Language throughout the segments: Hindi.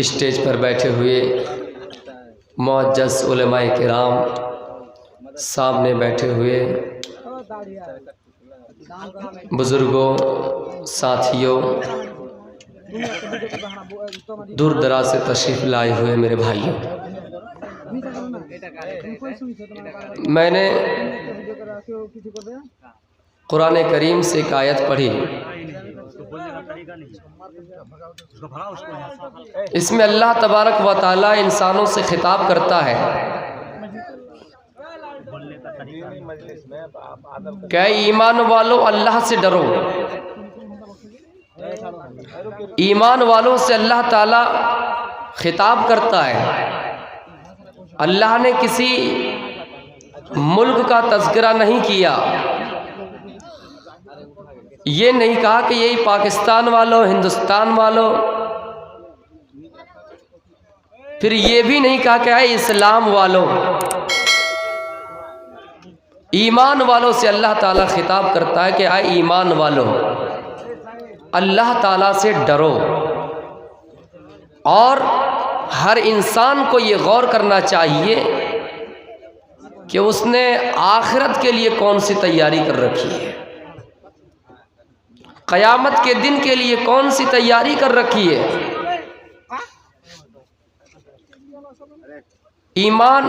स्टेज पर बैठे हुए मुअज्जज़ उलमाए किराम, सामने बैठे हुए बुजुर्गों, साथियों, दूर दराज से तशरीफ़ लाए हुए मेरे भाइयों, मैंने कुरान करीम से एक आयत पढ़ी। इसमें अल्लाह तबारक व तआला इंसानों से खिताब करता है, क्या ईमान वालों अल्लाह से डरो। ईमान वालों से अल्लाह ताला खिताब करता है। अल्लाह ने किसी मुल्क का तज़किरा नहीं किया, ये नहीं कहा कि यही पाकिस्तान वालों, हिंदुस्तान वालों, फिर ये भी नहीं कहा कि है इस्लाम वालों। ईमान वालों से अल्लाह ताला खिताब करता है कि आए ईमान वालों, अल्लाह ताला से डरो। और हर इंसान को ये गौर करना चाहिए कि उसने आखिरत के लिए कौन सी तैयारी कर रखी है, क़यामत के दिन के लिए कौन सी तैयारी कर रखी है। ईमान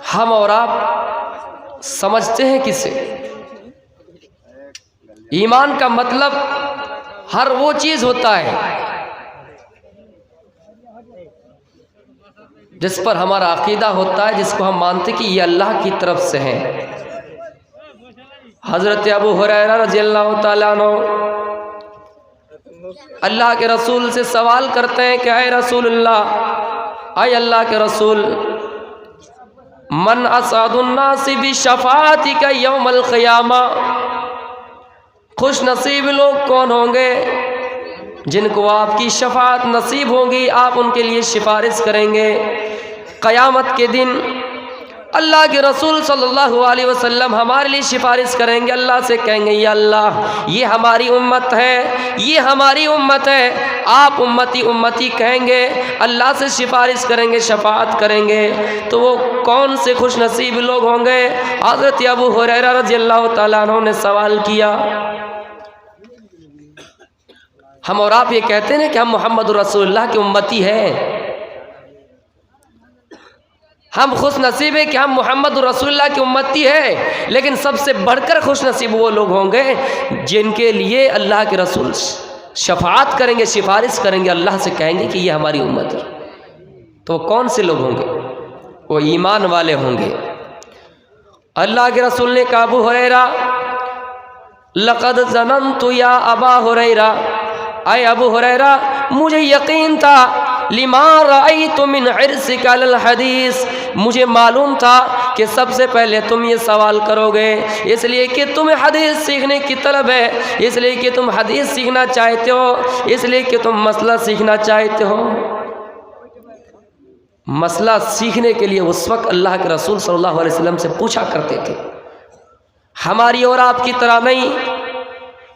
हम और आप समझते हैं किसे? ईमान का मतलब हर वो चीज़ होता है जिस पर हमारा अकीदा होता है, जिसको हम मानते कि ये अल्लाह की तरफ से है। हज़रत अबू हुरैरा रज़ियल्लाहु ताला अन्हु अल्लाह के रसूल से सवाल करते हैं कि ऐ रसूलुल्लाह, ऐ अल्लाह के रसूल, मन असअदुन्नासि बिशफ़ाअतिका यौमल क़ियामा, खुश नसीब लोग कौन होंगे जिनको आपकी शफाअत नसीब होगी, आप उनके लिए सिफारिश करेंगे क़यामत के दिन। अल्लाह के रसूल सल्लल्लाहु अलैहि वसल्लम हमारे लिए सिफारिश करेंगे, अल्लाह से कहेंगे या अल्लाह, ये हमारी उम्मत है, ये हमारी उम्मत है, आप उम्मती उम्मती कहेंगे, अल्लाह से सिफारिश करेंगे, शफाअत करेंगे। तो वो कौन से खुश नसीब लोग होंगे? हज़रत अबू हुरैरा रज़ियल्लाहु ताला अन्हु ने सवाल किया। हम और आप ये कहते हैं कि हम मोहम्मद रसूलुल्लाह की उम्मती हैं, हम खुश नसीब है कि हम मोहम्मद रसूलुल्लाह की उम्मती है, लेकिन सबसे बढ़कर खुश नसीब वो लोग होंगे जिनके लिए अल्लाह के रसूल शफाअत करेंगे, सिफारिश करेंगे, अल्लाह से कहेंगे कि ये हमारी उम्मत है। तो कौन से लोग होंगे? वो ईमान वाले होंगे। अल्लाह के रसूल ने कहा, अबू हुरैरा लक़द ज़ननतु या अबा हुरैरा, आए अबू हुरैरा, मुझे यकीन था, लिमा रअयतु मिन हिर्सिका अल हदीस, मुझे मालूम था कि सबसे पहले तुम ये सवाल करोगे, इसलिए कि तुम्हें हदीस सीखने की तलब है, इसलिए कि तुम हदीस सीखना चाहते हो, इसलिए कि तुम मसला सीखना चाहते हो। मसला सीखने के लिए उस वक्त अल्लाह के रसूल सल्लल्लाहु अलैहि वसल्लम से पूछा करते थे। हमारी और आपकी तरह नहीं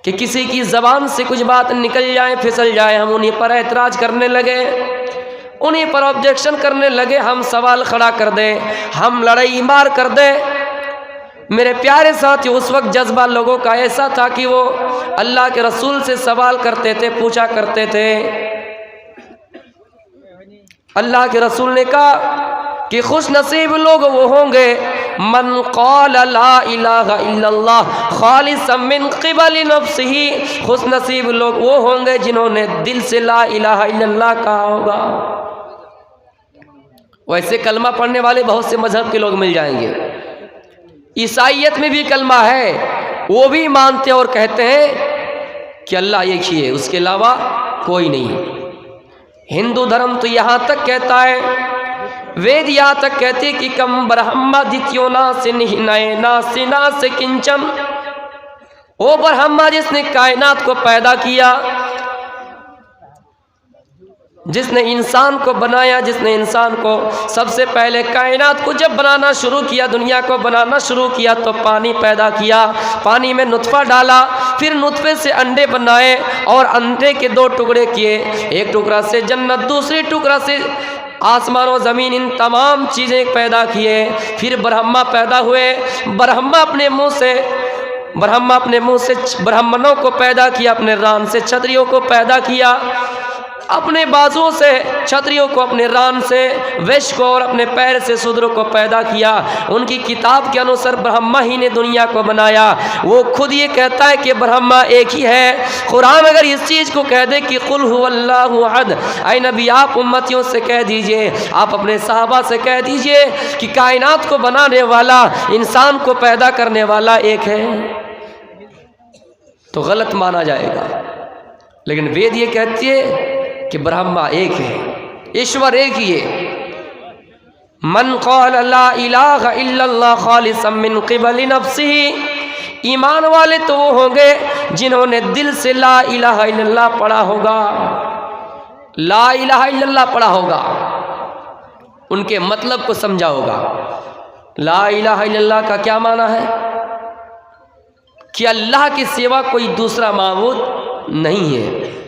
कि किसी की ज़बान से कुछ बात निकल जाए, फिसल जाए, हम उन्हीं पर एतराज़ करने लगे, उन्हीं पर ऑब्जेक्शन करने लगे, हम सवाल खड़ा कर दें, हम लड़ाई मार कर दें। मेरे प्यारे साथी, उस वक्त जज्बा लोगों का ऐसा था कि वो अल्लाह के रसूल से सवाल करते थे, पूछा करते थे। अल्लाह के रसूल ने कहा कि खुश नसीब लोग वो होंगे मन क़ाल ला इलाहा इल्लल्लाह खालिसन मिन क़िबल नफ्सिही, खुश नसीब लोग वो होंगे जिन्होंने दिल से ला इलाहा इल्लल्लाह कहा होगा। वैसे कलमा पढ़ने वाले बहुत से मजहब के लोग मिल जाएंगे, ईसाइयत में भी कलमा है, वो भी मानते और कहते हैं कि अल्लाह एक ही है, उसके अलावा कोई नहीं। हिंदू धर्म तो यहाँ तक कहता है, वेद यहाँ तक कहते कि कम ब्रह्मा दित्यो ना से ना से किंचन, ओ ब्रह्मा जिसने कायनात को पैदा किया, जिसने इंसान को बनाया, जिसने इंसान को सबसे पहले कायनात को जब बनाना शुरू किया, दुनिया को बनाना शुरू किया तो पानी पैदा किया, पानी में नुत्फा डाला, फिर नुत्फे से अंडे बनाए और अंडे के दो टुकड़े किए, एक टुकड़ा से जन्नत, दूसरे टुकड़ा से आसमान और ज़मीन, इन तमाम चीज़ें पैदा किए। फिर ब्रह्मा पैदा हुए, ब्रह्मा अपने मुँह से ब्राह्मणों को पैदा किया, अपने रान से क्षत्रियों को पैदा किया, अपने बाजुओं से क्षत्रियों को, अपने रान से वैश्य को और अपने पैर से शूद्रों को पैदा किया। उनकी किताब के अनुसार ब्रह्मा ही ने दुनिया को बनाया। वो खुद ये कहता है कि ब्रह्मा एक ही है। कुरान अगर इस चीज़ को कह दे कि कुल हुवल्लाहु अहद, ऐ नबी आप उम्मतियों से कह दीजिए, आप अपने सहाबा से कह दीजिए कि कायनात को बनाने वाला, इंसान को पैदा करने वाला एक है, तो गलत माना जाएगा। लेकिन वेद ये कहती है कि ब्रह्मा एक है, ईश्वर एक ही है। मन क़ाल ला इलाहा इल्लल्लाह खालिसन मिन क़िबल नफ्सिही, ईमान वाले तो वो होंगे जिन्होंने दिल से ला इलाहा इल्लल्लाह पढ़ा होगा, ला इलाहा इल्लल्लाह पढ़ा होगा, उनके मतलब को समझा होगा। ला इलाहा इल्लल्लाह का क्या माना है कि अल्लाह की सिवा कोई दूसरा माबूद नहीं है।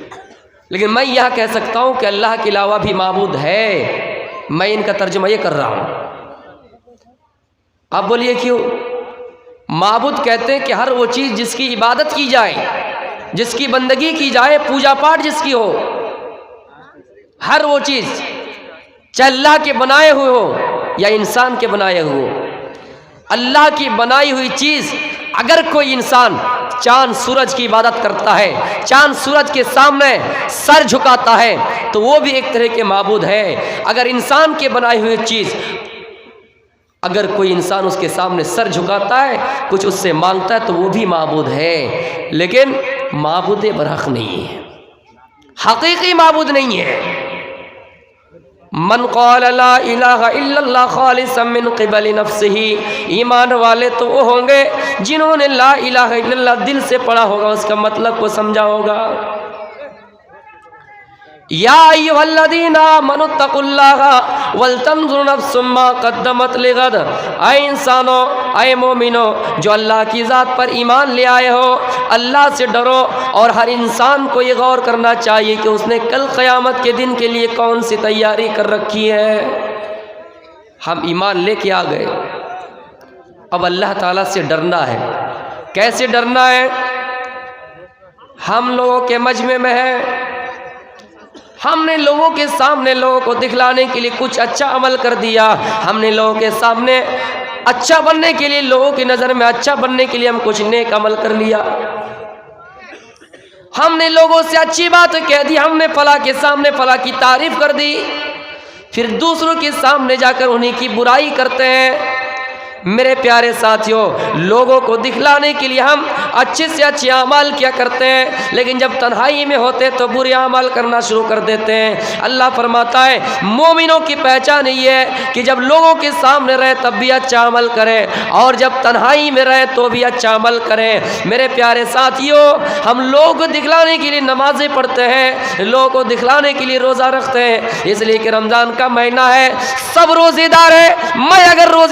लेकिन मैं यह कह सकता हूँ कि अल्लाह के अलावा भी माबूद है। मैं इनका तर्जुमा ये कर रहा हूँ। आप बोलिए क्यों? माबूद कहते हैं कि हर वो चीज़ जिसकी इबादत की जाए, जिसकी बंदगी की जाए, पूजा पाठ जिसकी हो, हर वो चीज़ चाहे अल्लाह के बनाए हुए हो या इंसान के बनाए हुए हो, अल्लाह की बनाई हुई चीज़, अगर कोई इंसान चांद सूरज की इबादत करता है, चांद सूरज के सामने सर झुकाता है, तो वो भी एक तरह के माबूद है। अगर इंसान के बनाई हुई चीज़, अगर कोई इंसान उसके सामने सर झुकाता है, कुछ उससे मांगता है, तो वो भी माबूद है। लेकिन माबूद बरहक नहीं है, हकीकी माबूद नहीं है। मन क़ाल ला इलाहा इल्लल्लाह खालिसन मिन क़िबल नफ्सिही, ईमान वाले तो वो होंगे जिन्होंने ला इलाहा इल्लल्लाह दिल से पढ़ा होगा, उसका मतलब को समझा होगा। या अय्युहल्लज़ीना आमनु तक़ुल्लाहा वलतंज़ुर नफ्सुम मा क़द्दमत लिग़द, ऐ इंसानों, ऐ मोमिनों जो अल्लाह की ज़ात पर ईमान ले आए हो, अल्लाह से डरो और हर इंसान को ये गौर करना चाहिए कि उसने कल क़यामत के दिन के लिए कौन सी तैयारी कर रखी है। हम ईमान लेके आ गए, अब अल्लाह ताला से डरना है। कैसे डरना है? हम लोगों के मजमे में है, हमने लोगों के सामने लोगों को दिखलाने के लिए कुछ अच्छा अमल कर दिया, हमने लोगों के सामने अच्छा बनने के लिए, लोगों की नज़र में अच्छा बनने के लिए हम कुछ नेक अमल कर लिया, हमने लोगों से अच्छी बात कह दी, हमने फला के सामने फला की तारीफ कर दी, फिर दूसरों के सामने जाकर उन्हीं की बुराई करते हैं। मेरे प्यारे साथियों, लोगों को दिखलाने के लिए हम अच्छे से अच्छे अमल किया करते हैं, लेकिन जब तन्हाई में होते तो बुरे अमल करना शुरू कर देते हैं। अल्लाह फरमाता है मोमिनों की पहचान ये है कि जब लोगों के सामने रहे तब भी अच्छा अमल करें, और जब तन्हाई में रहे तो भी अच्छा अमल करें। मेरे प्यारे साथियों, हम लोगों को दिखलाने के लिए नमाजें पढ़ते हैं, लोगों को दिखलाने के लिए रोज़ा रखते हैं, इसलिए कि रमज़ान का महीना है, सब रोज़ेदार है। मैं अगर रोज़े